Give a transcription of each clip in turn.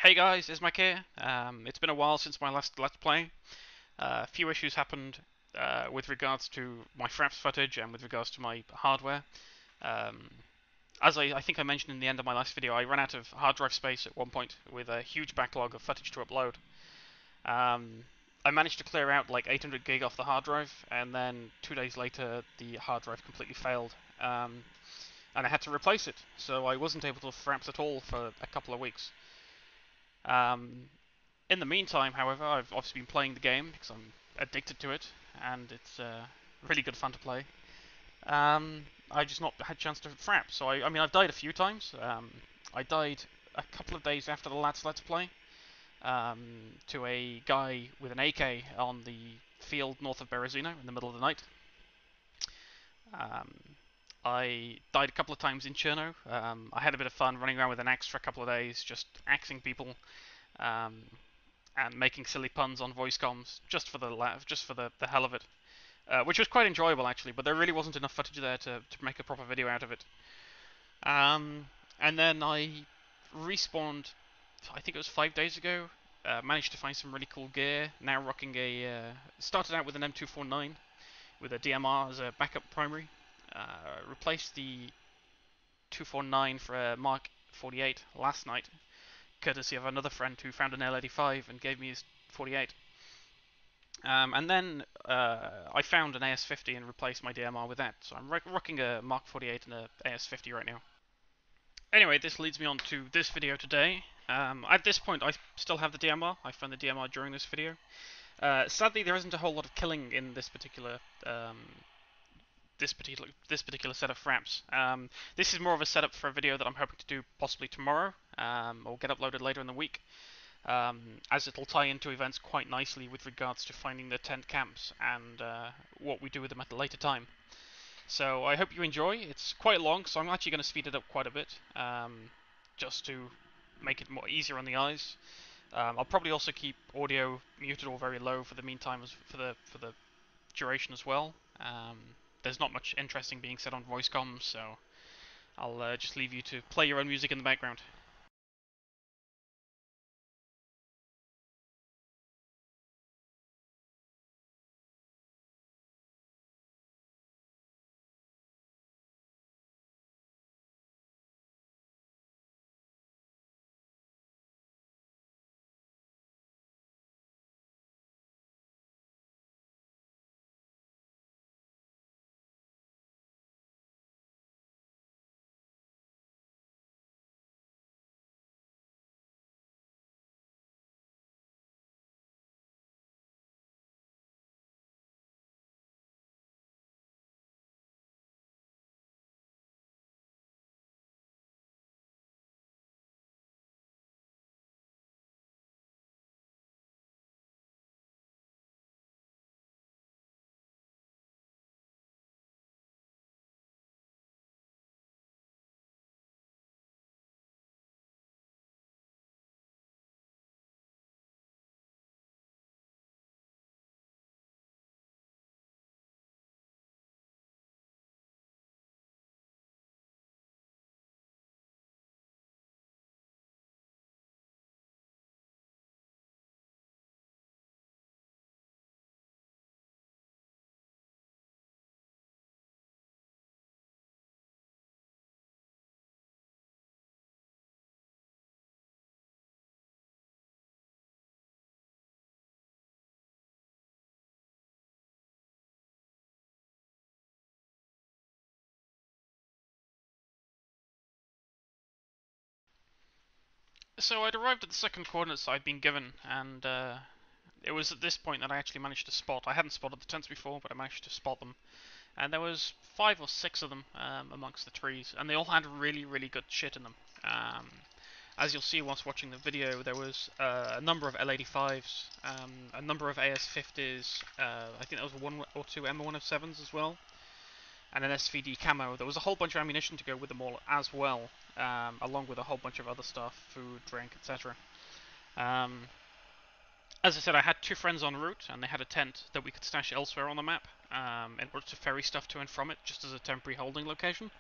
Hey guys, it's Mike here. It's been a while since my last Let's Play. A few issues happened with regards to my fraps footage and with regards to my hardware. Um, as I think I mentioned in the end of my last video, I ran out of hard drive space at one point with a huge backlog of footage to upload. I managed to clear out like 800 gig off the hard drive, and then 2 days later the hard drive completely failed. And I had to replace it, so I wasn't able to fraps at all for a couple of weeks. In the meantime, however, I've obviously been playing the game because I'm addicted to it, and it's really good fun to play. I just not had a chance to frap, so I mean, I've died a few times. I died a couple of days after the last Let's Play to a guy with an AK on the field north of Berezino in the middle of the night. I died a couple of times in Cherno. I had a bit of fun running around with an axe for a couple of days, just axing people, and making silly puns on voice comms, just for the hell of it, which was quite enjoyable actually. But there really wasn't enough footage there to make a proper video out of it. And then I respawned, I think it was 5 days ago. Managed to find some really cool gear. Now rocking started out with an M249 with a DMR as a backup primary. Replaced the 249 for a Mark 48 last night, courtesy of another friend who found an L85 and gave me his 48. And then I found an AS50 and replaced my DMR with that, so I'm rocking a Mark 48 and a AS50 right now. Anyway, this leads me on to this video today. At this point, I still have the DMR. I found the DMR during this video. Sadly, there isn't a whole lot of killing in this particular set of fraps. This is more of a setup for a video that I'm hoping to do possibly tomorrow, or get uploaded later in the week, as it'll tie into events quite nicely with regards to finding the tent camps and what we do with them at a later time. So I hope you enjoy. It's quite long, so I'm actually going to speed it up quite a bit, just to make it more easier on the eyes. I'll probably also keep audio muted or very low for the meantime, for the duration as well. There's not much interesting being said on voice comms, so I'll just leave you to play your own music in the background. So I'd arrived at the second coordinates I'd been given, and it was at this point that I actually managed to spot. I hadn't spotted the tents before, but I managed to spot them. And there was 5 or 6 of them amongst the trees, and they all had really, really good shit in them. As you'll see whilst watching the video, there was a number of L85s, a number of AS50s, I think there was 1 or 2 M107s as well, and an SVD camo. There was a whole bunch of ammunition to go with them all as well, along with a whole bunch of other stuff, food, drink, etc. As I said, I had 2 friends en route, and they had a tent that we could stash elsewhere on the map, in order to ferry stuff to and from it, just as a temporary holding location.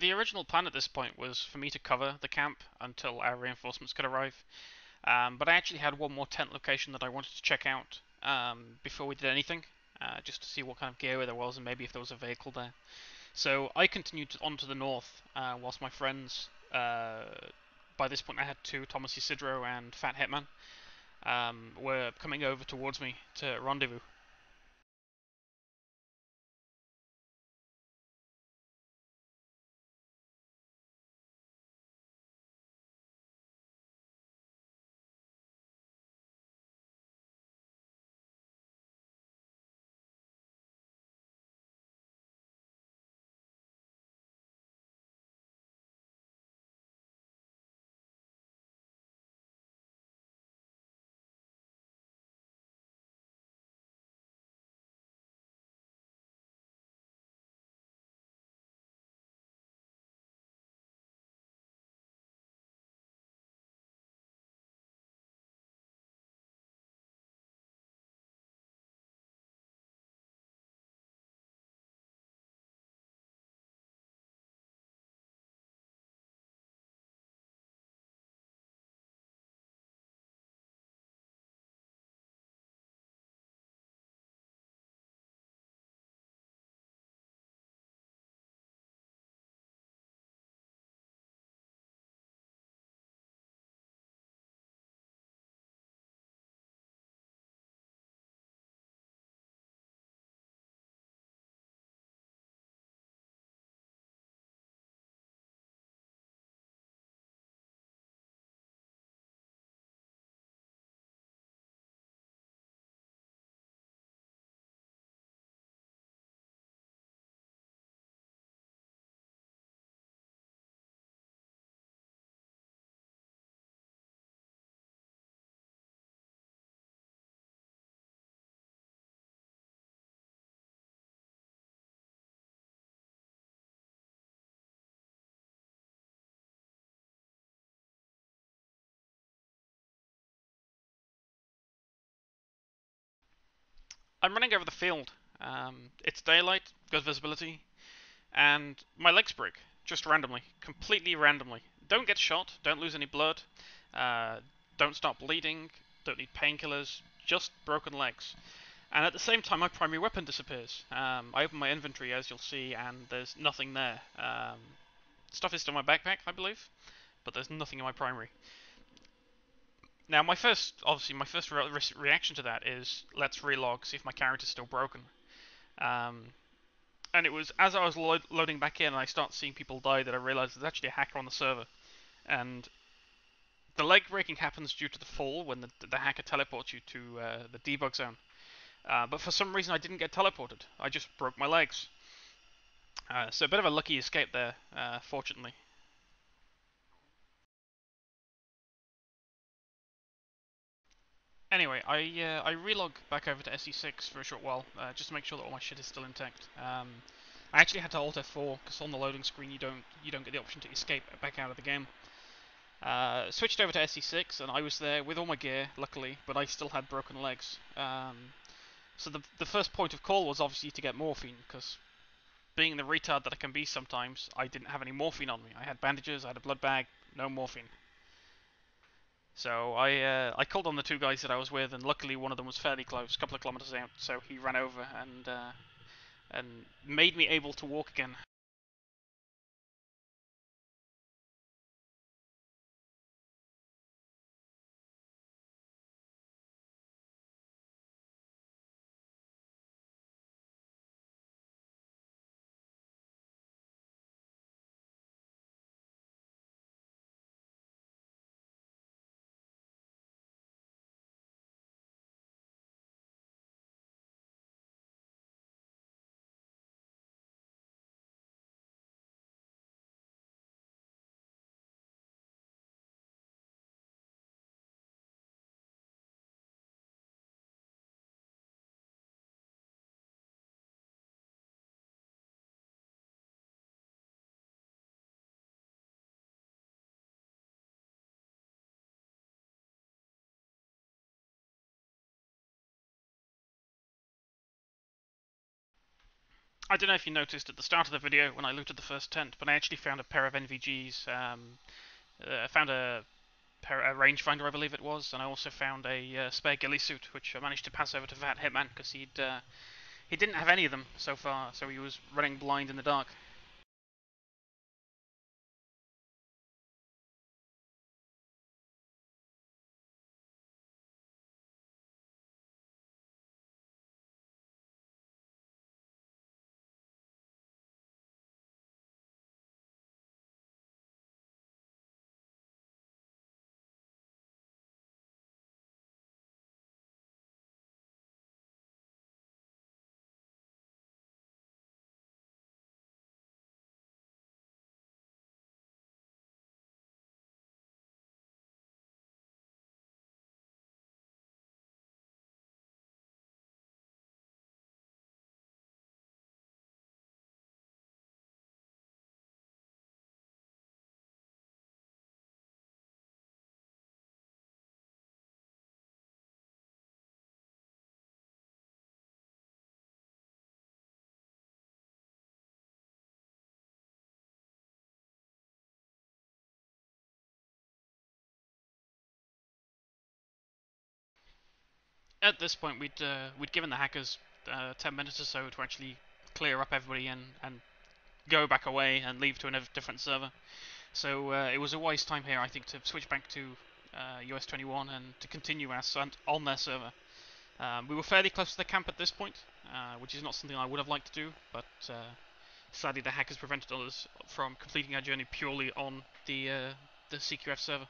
the original plan at this point was for me to cover the camp until our reinforcements could arrive. But I actually had one more tent location that I wanted to check out before we did anything, just to see what kind of gear there was and maybe if there was a vehicle there. So I continued on to the north, whilst my friends, by this point I had two, Thomas Isidro and Fat Hitman, were coming over towards me to rendezvous. I'm running over the field. It's daylight, good visibility, and my legs break just randomly, completely randomly. Don't get shot, don't lose any blood, uh, don't start bleeding, don't need painkillers, just broken legs. And at the same time, my primary weapon disappears. I open my inventory, as you'll see, and there's nothing there. Stuff is still in my backpack, I believe, but there's nothing in my primary. Now, obviously, my first reaction to that is let's relog, see if my character's still broken. Um, and it was as I was loading back in and I start seeing people die that I realized there's actually a hacker on the server. And the leg breaking happens due to the fall when the hacker teleports you to the debug zone. But for some reason I didn't get teleported. I just broke my legs. So a bit of a lucky escape there, fortunately. Anyway, I relog back over to SE6 for a short while, just to make sure that all my shit is still intact. I actually had to Alt F4 because on the loading screen you don't get the option to escape back out of the game. Switched over to SE6 and I was there with all my gear, luckily, but I still had broken legs. So the first point of call was obviously to get morphine, because being the retard that I can be sometimes, I didn't have any morphine on me. I had bandages, I had a blood bag, no morphine. So I called on the two guys that I was with, and luckily one of them was fairly close, a couple of kilometers out. So he ran over and made me able to walk again. I don't know if you noticed at the start of the video when I looted the first tent, but I actually found a pair of NVGs. I found a rangefinder, I believe it was, and I also found a spare ghillie suit, which I managed to pass over to Fat Hitman because he didn't have any of them so far, so he was running blind in the dark. At this point, we'd given the hackers 10 minutes or so to actually clear up everybody and go back away and leave to a different server. So it was a wise time here, I think, to switch back to US 21 and to continue our ascent on their server. We were fairly close to the camp at this point, which is not something I would have liked to do, but sadly the hackers prevented us from completing our journey purely on the CQF server.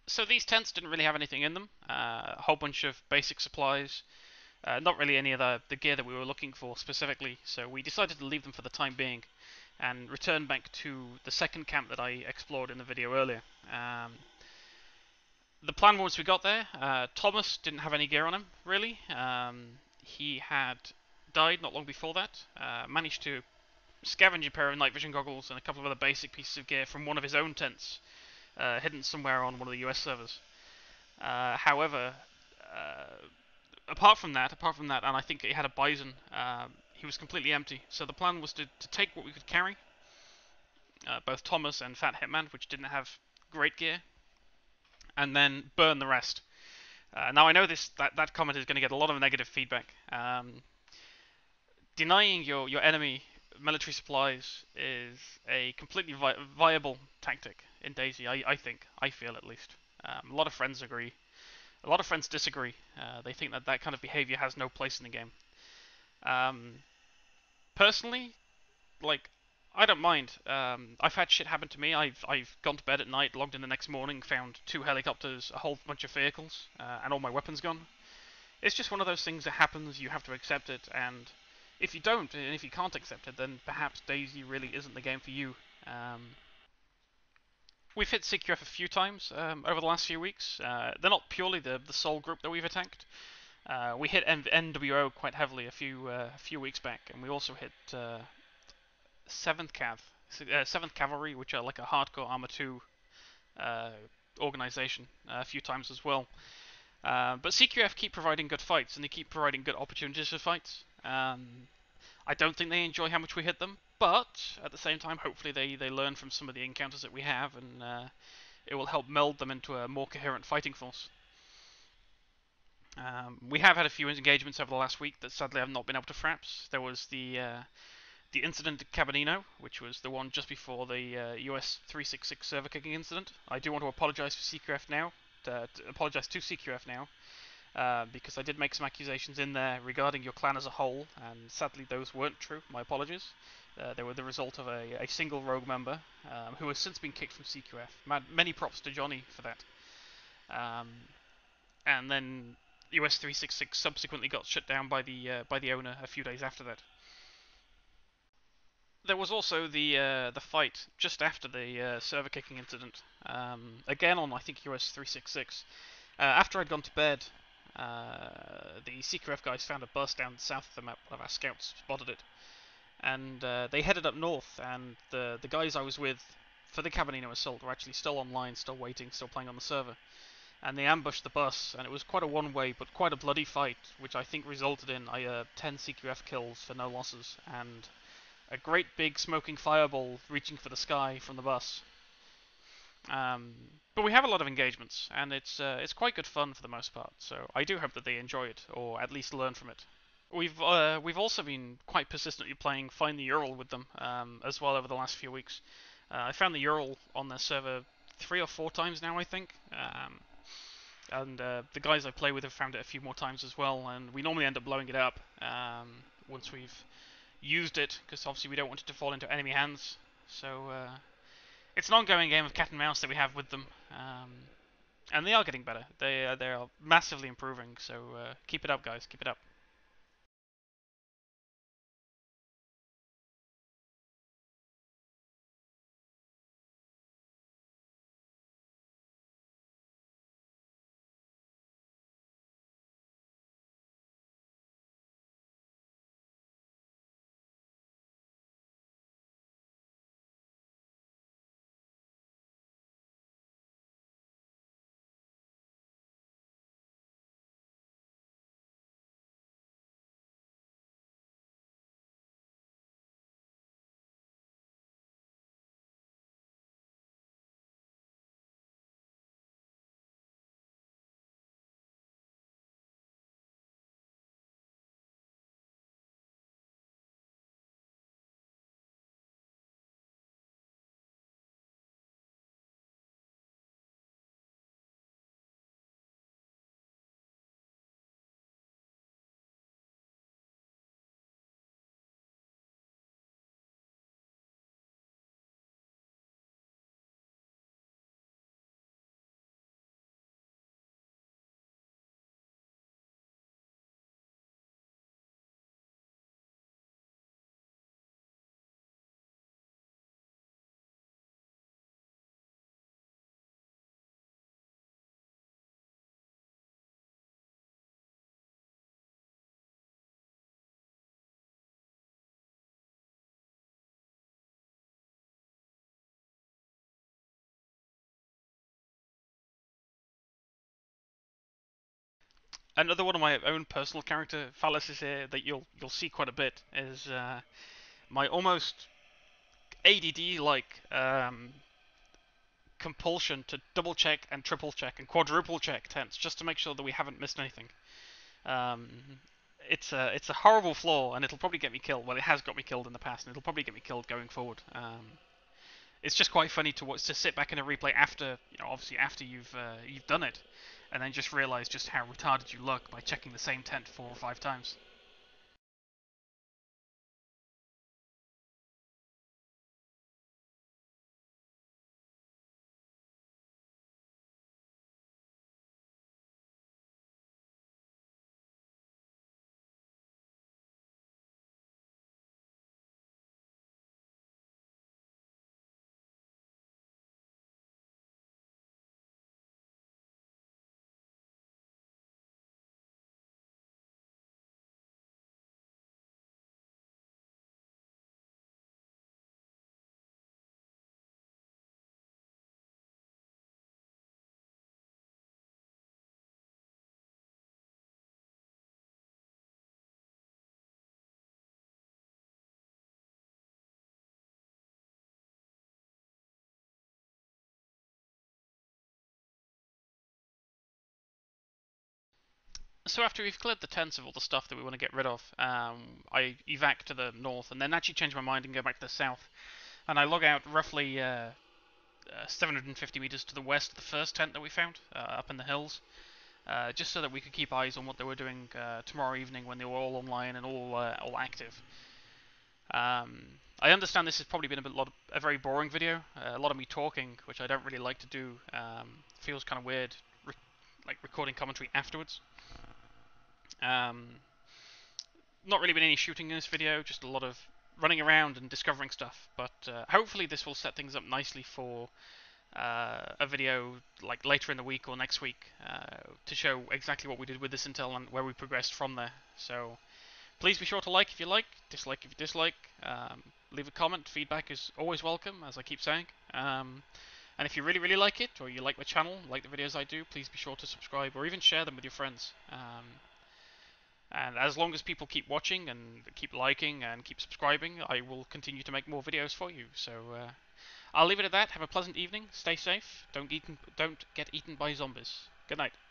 So these tents didn't really have anything in them. A whole bunch of basic supplies. Not really any of the gear that we were looking for specifically. So we decided to leave them for the time being and return back to the second camp that I explored in the video earlier. The plan once we got there, Thomas didn't have any gear on him, really. He had died not long before that. Managed to scavenge a pair of night vision goggles and a couple of other basic pieces of gear from one of his own tents, hidden somewhere on one of the US servers. However, apart from that, and I think he had a bison, he was completely empty. So the plan was to take what we could carry, both Thomas and Fat Hitman, which didn't have great gear, and then burn the rest. Now I know that comment is going to get a lot of negative feedback. Denying your enemy military supplies is a completely viable tactic in DayZ. I feel at least. A lot of friends agree. A lot of friends disagree. They think that kind of behavior has no place in the game. Personally, like, I don't mind. I've had shit happen to me. I've gone to bed at night, logged in the next morning, found 2 helicopters, a whole bunch of vehicles, and all my weapons gone. It's just one of those things that happens. You have to accept it, and if you don't, and if you can't accept it, then perhaps DayZ really isn't the game for you. We've hit CQF a few times over the last few weeks. They're not purely the sole group that we've attacked. We hit NWO quite heavily a few weeks back, and we also hit 7th Cavalry, which are like a hardcore Arma 2 organization a few times as well. But CQF keep providing good fights, and they keep providing good opportunities for fights. I don't think they enjoy how much we hit them, but at the same time, hopefully they learn from some of the encounters that we have, and it will help meld them into a more coherent fighting force. We have had a few engagements over the last week that sadly I've not been able to fraps. There was the incident at Cabanino, which was the one just before the US 366 server kicking incident. I do want to apologise for CQF now. Apologise to CQF now, because I did make some accusations in there regarding your clan as a whole, and sadly those weren't true. My apologies. They were the result of a single rogue member who has since been kicked from CQF. Many props to Johnny for that. And then US 366 subsequently got shut down by the owner a few days after that. There was also the fight just after the server kicking incident. Again on I think US 366. After I'd gone to bed, the CQF guys found a bus down south of the map. One of our scouts spotted it, and they headed up north. And the guys I was with for the Cabanino assault were actually still online, still waiting, still playing on the server. And they ambushed the bus, and it was quite a one-way, but quite a bloody fight, which I think resulted in 10 CQF kills for no losses, and a great big smoking fireball reaching for the sky from the bus. But we have a lot of engagements, and it's quite good fun for the most part. So I do hope that they enjoy it, or at least learn from it. We've also been quite persistently playing Find the Ural with them as well over the last few weeks. I found the Ural on their server 3 or 4 times now, I think. And the guys I play with have found it a few more times as well, and we normally end up blowing it up once we've used it, because obviously we don't want it to fall into enemy hands. So it's an ongoing game of cat and mouse that we have with them, and they are getting better. They are massively improving. So keep it up, guys. Keep it up. Another one of my own personal character fallacies here that you'll see quite a bit is my almost ADD-like compulsion to double check and triple check and quadruple check tents just to make sure that we haven't missed anything. Um, it's a horrible flaw, and it'll probably get me killed. Well, it has got me killed in the past, and it'll probably get me killed going forward. It's just quite funny to watch, to sit back in a replay after, obviously after you've done it, and then just realize just how retarded you look by checking the same tent 4 or 5 times. So after we've cleared the tents of all the stuff that we want to get rid of, I evac to the north, and then actually change my mind and go back to the south. And I log out roughly 750 meters to the west of the first tent that we found, up in the hills, just so that we could keep eyes on what they were doing tomorrow evening when they were all online and all active. I understand this has probably been a very boring video, a lot of me talking, which I don't really like to do. Feels kind of weird, like recording commentary afterwards. Not really been any shooting in this video, just a lot of running around and discovering stuff. But hopefully this will set things up nicely for a video like later in the week or next week to show exactly what we did with this intel and where we progressed from there. So please be sure to like if you like, dislike if you dislike, leave a comment. Feedback is always welcome, as I keep saying. And if you really, really like it, or you like the channel, like the videos I do, please be sure to subscribe or even share them with your friends. And as long as people keep watching and keep liking and keep subscribing, I will continue to make more videos for you. So I'll leave it at that. Have a pleasant evening. Stay safe. Don't get eaten by zombies. Good night.